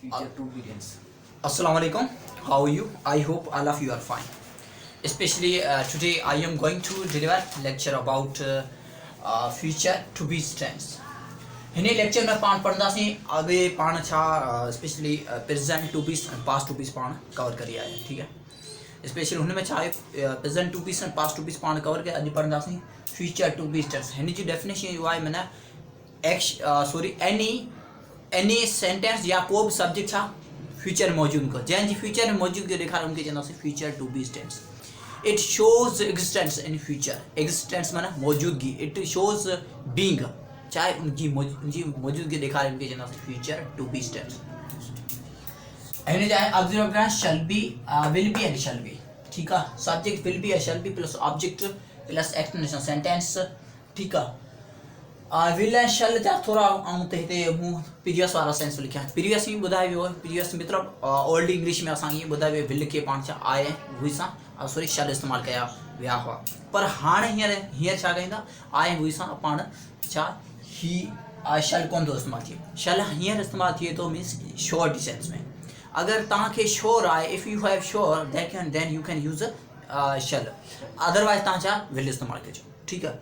future to be tense. Assalamu alaikum. How are you? I hope all of you are fine. Especially today I am going to deliver lecture about future to be tense. हिने lecture में पाण पढ़ंदासीं अॻे पाण छा specially present to बीस and past to बीस पाण cover करी आया है, ठीक है। स्पेशली हुन में छा आहे प्रेजेंट टू बीस एंड पास्ट टू बीस पाण कवर कया। अॼु पढ़ंदासीं फ्यूचर टू बीस टेंस। हिन जी डेफिनेशन इहो आहे माना एनी सेंटेंस या को बि सब्जेक्ट छा फ्यूचर मौजूद को जंहिंजी फ्यूचर में मौजूदगी ॾेखारे उनखे चवंदासीं future to be tense. It shows existence in future. Existence माना मौजूदगी। इट शोज़ बीइंग, चाहे उनकी मौजूदगी ॾेखारे उनखे चवंदासीं फ्यूचर टू बीस टेंस। हिन जा ऑब्जेक्ट वगैरह shall be, will be and shall be, ठीक है। सब्जेक्ट विल बी या shall be plus object plus explanation sentence, ठीक है। विल एंड शैल जा थोड़ा ऐं त हिते मूं प्रीवियस वारा सेंस लिखिया। प्रीवियस में ॿुधायो वियो, प्रीवियस मतलब ओल्ड इंग्लिश में असांखे ईअं ॿुधायो वियो विल खे पाण छा आहे हुई सां सॉरी शैल इस्तेमालु कया विया हुआ। पर हाणे हींअर छा कयूं था, आहे हुई सां पाण छा ही शैल कोन थो इस्तेमालु थिए। शैल हींअर इस्तेमालु थिए थो मीन्स श्योर सेंस में। अगर तव्हांखे श्योर आहे, if you have sure then you can use shall, otherwise तव्हां छा विल इस्तेमालु कजो, ठीक है।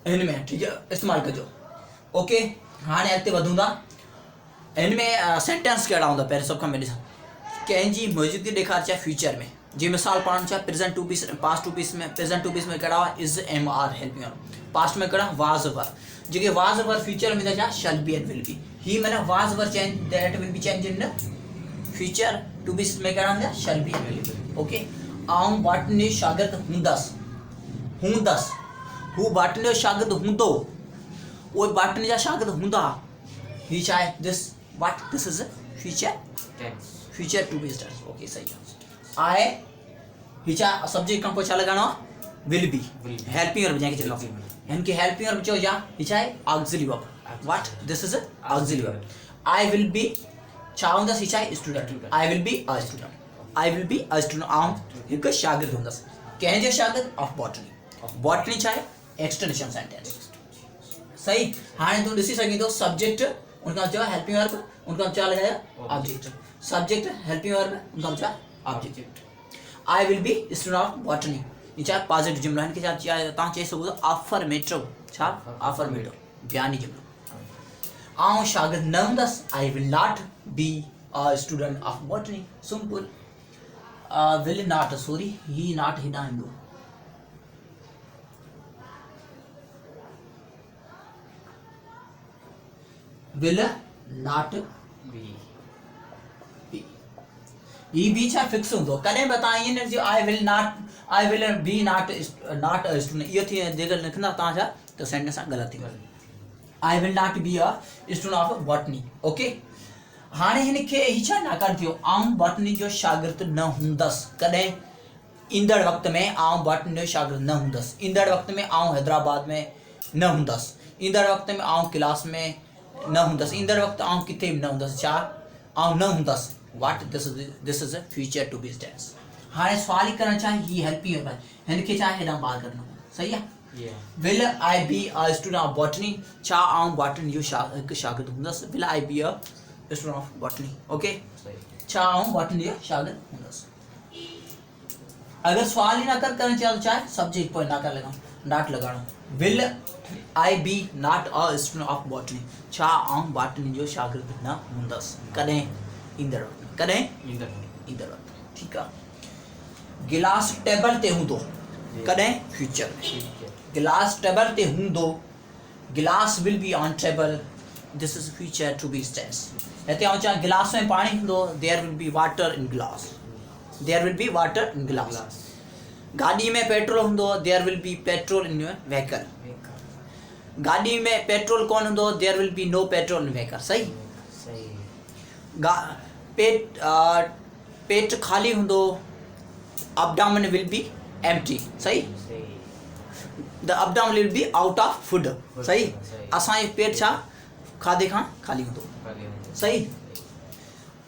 इन में ठीक है इस्तेमालु कजो, ओके। हाणे अॻिते वधूं था। इन में सेंटेंस कहिड़ा हूंदा पहिरियों सभ खां पहिरीं कंहिंजी मौजूदगी ॾेखारे छा फ्यूचर में। जी मिसाल पाण छा present to be's past to be's में। प्रेजेंट टू बीस में कहिड़ा हुआ is am are helping are. पास्ट में कहिड़ा वाज़ वर। जेके वाज़ वर फ्यूचर में छा shall be and will be. ही माना was were change that will be change in future to be's में कहिड़ा हूंदा shall be and will be, okay. ऐं वाटनी शागिर्द हूंदसि हू बाटने जो शागिर्द हूंदो, उहे बाटने जा शागिर्द हूंदा। ही छा आहे this what this is future Tense. Future to be tense, okay सही आहे। ही छा सब्जेक्ट खां पोइ छा लॻाइणो आहे विल बी हेल्पिंग वर्ब जंहिंखे चवंदा हिन खे हेल्पिंग वर्ब चओ या ही छा आहे auxiliary verb. What this is auxiliary verb. I will B छा हूंदसि, ही छा आहे student. I will be a student. I will be a student. ऐं हिकु शागिर्द हूंदसि कंहिंजो शागिर्द ऑफ बॉटनी। बॉटनी छा आहे एक्सटेंशन सेंटेंस, सही। हाणे तूं ॾिसी सघीं थो सब्जेक्ट उनखां चयो हेल्पिंग वर्ब, उनखां छा लॻाया ऑब्जेक्ट। सब्जेक्ट हेल्पिंग वर्ब उनखां छा object. I will B student of botany, ये छा पॉजिटिव जुमलो। हिनखे छा तव्हां चई सघो था अफर्मेटिव, छा अफर्मेटिव बयानी जुमलो। ऐं शागिर्द न हूंदसि I will not be a student of botany, simple. Will not sorry he not हेॾां ईंदो। विल नॉट बी, ये बी छा फिक्स हूंदो। कॾहिं बि तव्हां ईअं न चयो I will be not a student, इहो थी जेकर लिखंदा तव्हां छा त सेंटेंस सां ग़लति थींदो। आई will not be a student of botany, okay. हाणे हिनखे ही छा नाकार थियो, आउं बॉटनी जो शागिर्द न हूंदसि। कॾहिं ईंदड़ वक़्त में आउं बॉटनी जो शागिर्द न हूंदसि। ईंदड़ वक़्त में आउं हैदराबाद में न हूंदसि। ईंदड़ वक़्त में आउं क्लास में न हूंदसि। ईंदड़ वक़्तु आउं किथे बि न हूंदसि। छा आउं न हूंदसि। What this is future to be tense. हाणे सवाल ई करणु छा ही हेल्पिंग वर्ब आहे, हिनखे छा हेॾां ॿाहिरि करणो, सही आहे। Will I be a student of botany, छा आउं बॉटनी जो हिकु शागिर्द हूंदसि। Will I be a student of botany, okay. छा आउं बॉटनी जो शागिर्द हूंदसि। अगर सवाल ही ना करणु चाहियो त छा सब्जेक्ट पोइ नाकार लॻाऊं, नॉट लॻाइणो। Will I be not a student of botany, छा आउं बॉटनी जो शागिर्द न हूंदसि। कॾहिं ईंदड़ वक़्तु, कॾहिं ईंदड़ वक़्तु, ठीकु आहे। गिलास टेबल ते हूंदो, कॾहिं फ्यूचर में। गिलास टेबल ते हूंदो, glass will be on table, this is future to be tense. हिते आउं चवां गिलास में पाणी हूंदो, there will be water in glass, there will be water in glass. गाॾी में पेट्रोल हूंदो, there will be petrol in your vehicle. गाड़ी में पेट्रोल कौन हूंदो, there will be no petrol in vehicle, सही। पेट खाली हूंदो, abdomen विल बी एम्प्टी, सही। The abdomen will be out of food, सही। असांजो पेट छा खाधे खां खाली हूंदो, सही।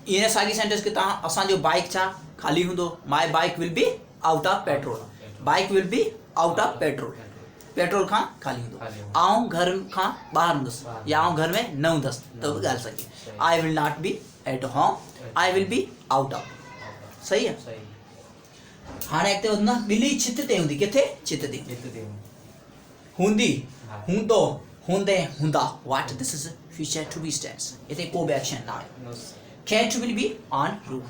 इन साॻी सेंटेंस के तव्हां असांजो बाइक छा खाली हूंदो, my bike will be out of petrol, bike will be out of petrol. Petrol खां खाली हूंदो, आऊं घर खां ॿाहिरि हूंदुसि या आऊं घर में न हूंदुसि त बि ॻाल्हि सही। आई will not B at home, I will be out of. सही आहे। हाणे अॻिते वधंदा, ॿिली छित ते हूंदी, किथे? छित ते हूंदी, हूंदो, हूंदे, हूंदा। What this is future to be tense. हिते को बि एक्शन न आहे। Cat will be on roof,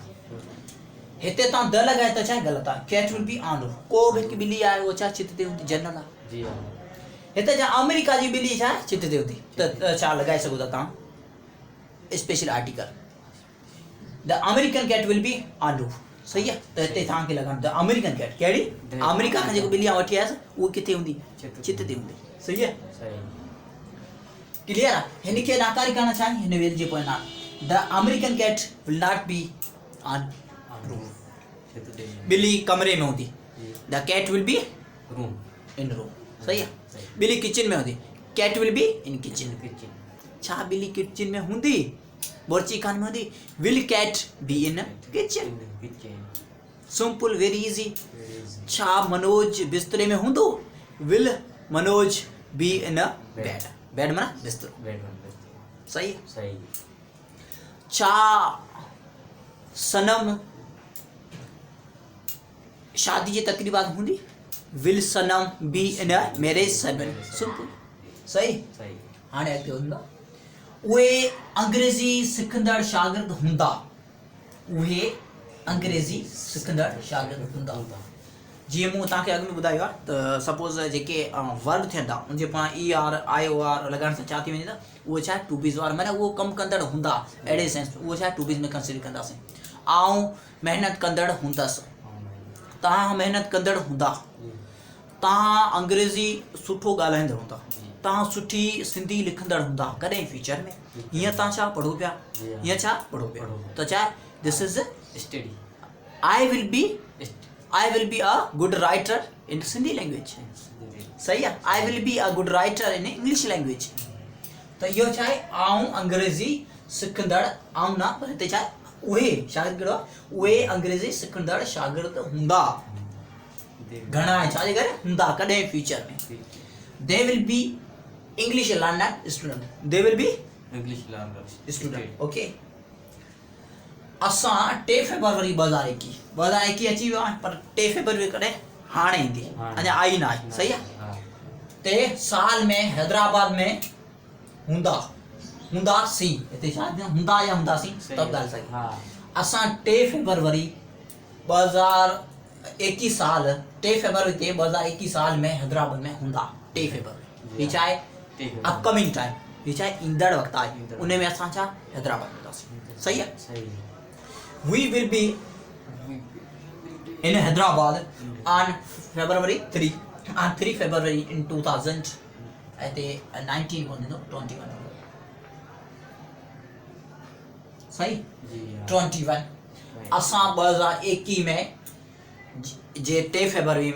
हिते तव्हां द लॻाए त छा ग़लति आहे। Cat will be on roof, को बि हिकु ॿिली आहे उहा छा छित ते हूंदी, जनरल आहे। हिते छा अमेरिका जी ॿिली छा छित ते हूंदी त छा लॻाए सघो था तव्हां special article, the American cat will be on roof. सही आहे। त हिते तव्हांखे लॻाइणो द अमेरिकन कैट, कहिड़ी? अमेरिका खां जेको ॿिली वठी आयसि उहा किथे हूंदी? छित ते हूंदी। सही आहे। क्लियर आहे। हिन खे नाकारी करणु छा हिन वेल जे पोइ न, the American cat will not be on roof. ॿिली कमरे में हूंदी, the cat will be in room. सही आहे। ॿिली किचन में हूंदी, cat will be in kitchen. छा ॿिली किचन में हूंदी? बोर्ची खान में हूंदी, will cat be in kitchen. Simple, very easy. छा मनोज बिस्तरे में हूंदो? Will Manoj be in bed. Bed माना बिस्तरो। सही। छा सनम शादी जी तकरीबात हूंदी? Will Sanam B in marriage ceremony. Simple. सही। हाणे अॻिते हूंदा, उहे अंग्रेज़ी सिखंदड़ शागिर्द हूंदा, उहे अंग्रेज़ी सिखंदड़ शागिर्द हूंदा। जीअं मूं तव्हांखे अॻु में ॿुधायो आहे त सपोज़ जेके वर्ब थियनि था उनजे पाण ई आर आई ओ आर लॻाइण सां छा थी वञे त उहो छा टू बीज़ वारा, माना उहो कमु कंदड़ हूंदा, अहिड़े सेंस उहो छा टू बीज़ में कंसिडर कंदासीं। आऊं महिनत कंदड़ हूंदसि, तव्हां महिनत कंदड़ हूंदा, तव्हां अंग्रेज़ी सुठो ॻाल्हाईंदड़ हूंदा, तव्हां सुठी सिंधी लिखंदड़ हूंदा। कॾहिं फ्यूचर में। हीअं तव्हां छा पढ़ो पिया, हीअं छा पढ़ो पिया त छा this is study. I will be a good writer in Sindhi language. सही आहे। आई will be a good writer in English language. त इहो छा आहे, आऊं अंग्रेज़ी सिखंदड़, आऊं न पर हिते छा आहे उहे शागिर्द कहिड़ो आहे, उहे अंग्रेज़ी सिखंदड़ शागिर्द हूंदा। घणा आहे छा जे करे हूंदा, कॾहिं फ्यूचर में। They will be English learner student, they will be English learner student. Okay. असां 2 फरवरी 2021 अची वियो आहे, पर 2 फरवरी कॾहिं हाणे ईंदी, अञा आई न आहे। सही आहे। ते साल में हैदराबाद में हूंदासीं, हिते छा हूंदा या हूंदासीं त ॻाल्हि सही। असां 2 फरवरी 2021 साल 2 फरवरी ते 2021 साल में हैदराबाद में हूंदा। 2 फरवरी हीअ छा आहे अपकमिंग टाइम, हीअ छा आहे ईंदड़ वक़्तु आहे, उन में असां छा हैदराबाद हूंदासीं। सही आहे। We will be in Hyderabad on 3 February in 2019 21। सही। 21 असां 2021 में जे 2 फरवरी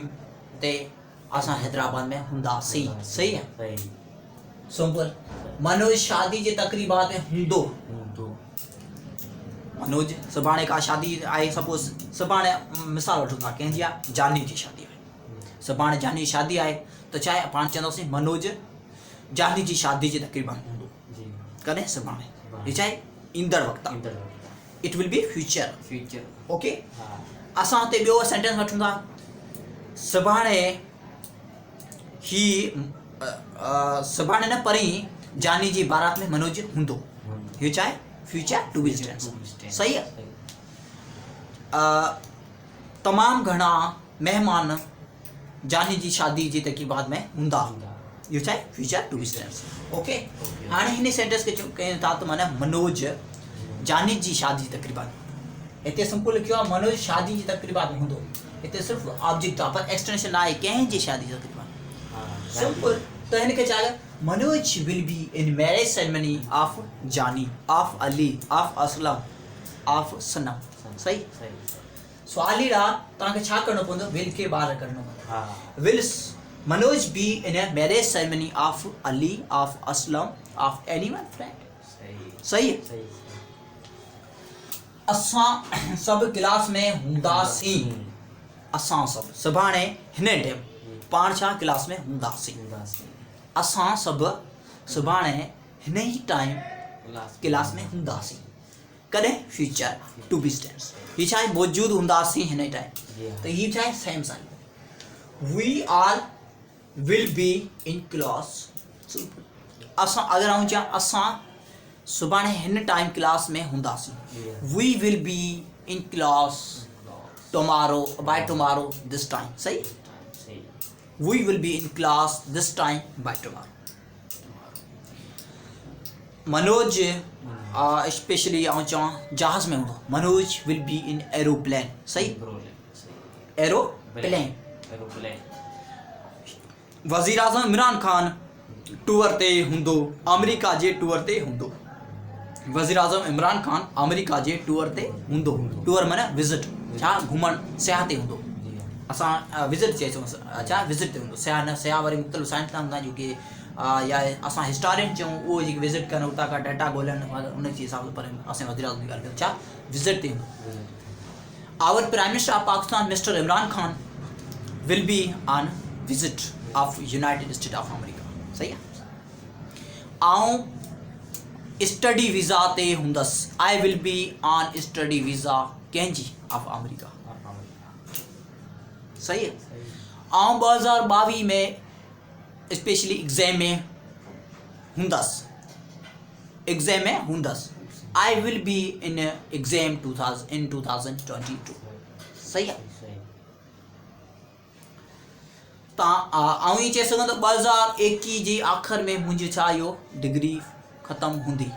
ते असां हैदराबाद में हूंदासीं। सही है। सिंपल। मनोज शादी जे तकरीबात में हूंदो, मनोज सुभाणे का शादी आहे, सपोज सुभाणे मिसाल वठूं था कंहिंजी आहे, जानी जी शादी आहे, सुभाणे जानी जी शादी आहे त छा आहे पाण चवंदासीं मनोज जानी जी शादी जे तकरीबन हूंदो। कॾहिं सुभाणे, हीअ छा आहे ईंदड़ वक़्तु आहे, it will be future. Okay. असां हुते ॿियो सेंटेंस वठूं था, सुभाणे सुभाणे न परीं जानी जी बारात में मनोज हूंदो। हीअ छा आहे फ्यूचर टू बी टेंस। सही है। तमाम घणा मेहमान जानी जी शादी जी तकरीबात में हूंदा, इहो छा आहे future to be tense. Okay. हाणे हिन सेंटेंस खे कयूं था त माना मनोज जानी जी शादी जी तकरीबात, हिते सिंपल लिखियो आहे मनोज शादी जी तकरीबात में हूंदो, हिते सिर्फ़ु ऑब्जेक्ट आहे पर एक्सटेंशन आहे कंहिंजी शादी जी तकरीबात। सिंपल। त हिन खे छा आहे Manoj will be in marriage ceremony of Jani, of Ali, of Aslam, of Sanam. सही। सवाल ई रहा तव्हांखे छा करिणो पवंदो, विल खे ॿाहिरि करिणो पवंदो। Will Manoj be in a marriage ceremony of Ali, of Aslam, of anyone friend. सही है। असां सभु क्लास में हूंदासीं, असां सभु सुभाणे हिन टाइम पाण छा क्लास में हूंदासीं असां सभु सुभाणे हिन ई टाइम क्लास में हूंदासीं कॾहिं फ्यूचर टू बी टेंस हीअ छा आहे मौजूदु हूंदासीं हिन ई टाइम त हीअ छा आहे same sign we are will be in class असां अगरि आऊं चवां असां सुभाणे हिन टाइम क्लास में हूंदासीं we will be in class tomorrow by tomorrow this time सही we will be in class this time by tomorrow Manoj specially आऊं चवां जहाज में हूंदो Manoj will be in aeroplane सही एरोप्लेन वज़ीर आज़म इमरान खान टूर ते हूंदो अमेरिका जे टूर ते हूंदो वज़ीर आज़म इमरान खान अमेरिका जे टूर ते हूंदो टूर माना विज़िट छा घुमणु सियाह ते हूंदो असां विज़िट चई सघूं छा विज़िट ते हूंदो सियाह न सियाह वरी मुख़्तलिफ़ साइंसदान हूंदा आहिनि जेके या असां हिस्टोरियन चऊं उहो जेके विज़िट कनि उतां खां डाटा ॻोल्हनि उन जे हिसाब सां पर असां वज़ीर आज़म जी ॻाल्हि कयूं छा विज़िट ते हूंदो our prime minister of Pakistan mister Imran Khan will be on visit of United State of America सही आहे ऐं स्टडी वीज़ा ते हूंदसि I will be on study visa कंहिंजी ऑफ अमेरिका सही है ऐं 2022 में स्पेशली एग्ज़ाम में हूंदसि I will be in exam 2022 सही है तव्हां आऊं ई चई सघां थो 2021 जे आख़िर में मुंहिंजी छा इहो डिग्री ख़तमु हूंदी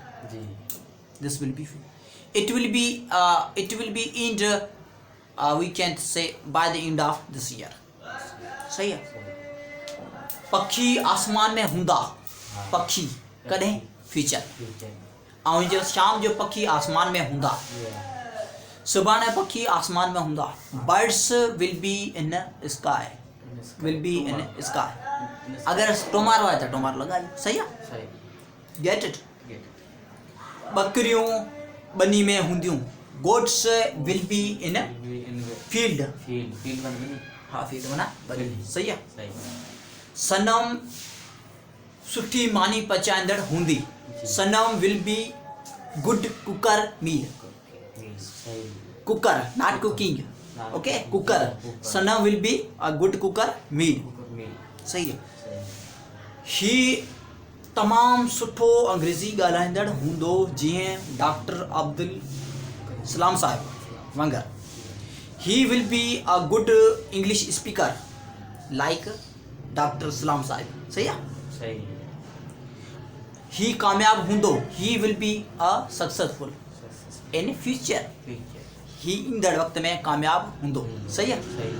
this will be it will be end we can say by the end of this year सही है पक्षी आसमान में हूंदा पक्षी कॾहिं फ्यूचर ऐं जो शाम जो पक्षी आसमान में हूंदा सुभाणे पक्षी आसमान में हूंदा birds will be in sky अगरि टोमारो आहे त टोमारो लॻाई सही आहे गेट इट बकरियूं बनी में हूंदियूं goats will be in field हाँ फील्ड माना बनी सही आहे सनम सुठी मानी पचाईंदड़ हूंदी Sanam will be good cooker meal cooker not cooking okay cooker Sanam will be a good cooker meal सही है ही तमाम सुठो अंग्रेज़ी ॻाल्हाईंदड़ हूंदो जीअं डॉक्टर अब्दुल सलाम साहिब वांगुरु he will be a good English speaker like doctor Salam Sahib सही आहे ही कामयाब हूंदो he will be a successful in future ही ईंदड़ वक़्त में कामयाब हूंदो सही आहे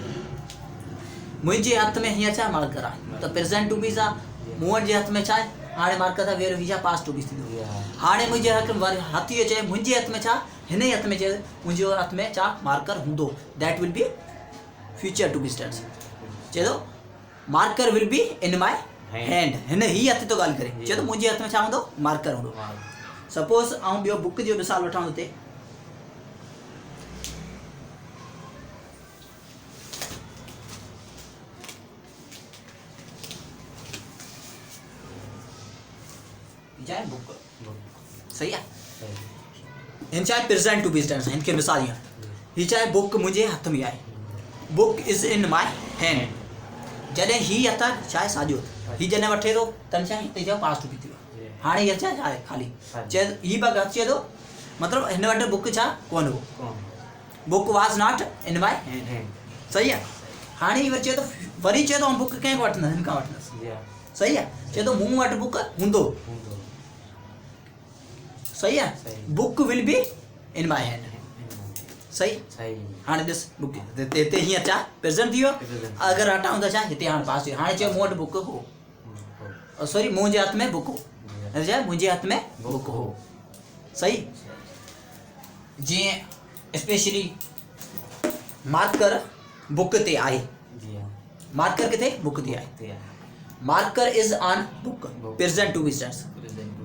मुंहिंजे हथ में हीअं छा मार्कर आहे त प्रेज़ेंट टू बी सां मूं जे हथ में छा आहे हाणे मार्कर था वेर वीजा पास टू बी थींदो हाणे मुंहिंजे हथ इहो चए मुंहिंजे हथ में छा हिन ई हथ में चए मुंहिंजे हथ में छा मार्कर हूंदो that will be future to be tense चए थो marker will be in my hand हिन ही हथ तो ॻाल्हि करे चए थो मुंहिंजे हथ में छा हूंदो मार्कर हूंदो सपोज़ आउं ॿियो बुक जो मिसाल वठां हुते बुक सही है इन चाहे प्रेजेंट टू बी टेंस इनके मिसाल ही चाहे बुक मुझे हाथ में आए book is in my hand जॾहिं ही हथ चाहे साॼो ही जॾहिं वठे थो तन चाहे हिते चयो पास टू बी थी वियो हाणे हीअ छा आहे ख़ाली चए ही बि चए थो मतिलबु हिन वटि बुक छा कोन हो book was not in my hand सही आहे हाणे ही चए थो वरी चए थो बुक कंहिं वठंदसि हिन खां वठंदसि सही आहे चए थो मूं वटि बुक हूंदो सही है book will be in my hand सही हाणे ॾिस बुक हिते हीअं छा प्रेज़ेंट थी वियो अगरि हटाऊं त छा हिते हाणे पास थी वियो हाणे चयो मूं वटि बुक हो सॉरी मुंहिंजे हथ में बुक हो छा मुंहिंजे हथ में बुक हो सही जीअं स्पेशली मार्कर बुक ते आहे मार्कर किथे बुक ते आहे marker is on book present to be tense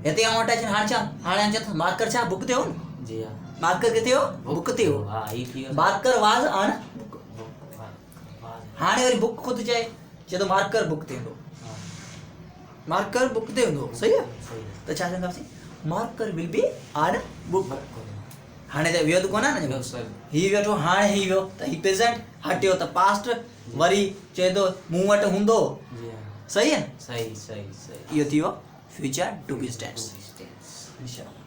हिते आउं वटि अचे हाणे छा हाणे चयो मार्कर छा बुक ते हो न जी मार्कर किथे हो बुक ते हो मार्कर वाज ऑन बुक हाणे वरी बुक खुद चए चए थो मार्कर बुक ते हूंदो, मार्कर बुक ते हूंदो, सही आहे। त छा चवंदासीं, marker will be on book. हाणे त वियो त कोन आहे न, ही वेठो हाणे ही वियो त ही प्रेज़ेंट, हटियो त पास्ट, वरी चए थो मूं वटि हूंदो, सही आहे। सही सही सही। इहो थी वियो future to be tense. Tense. इंशाअल्लाह।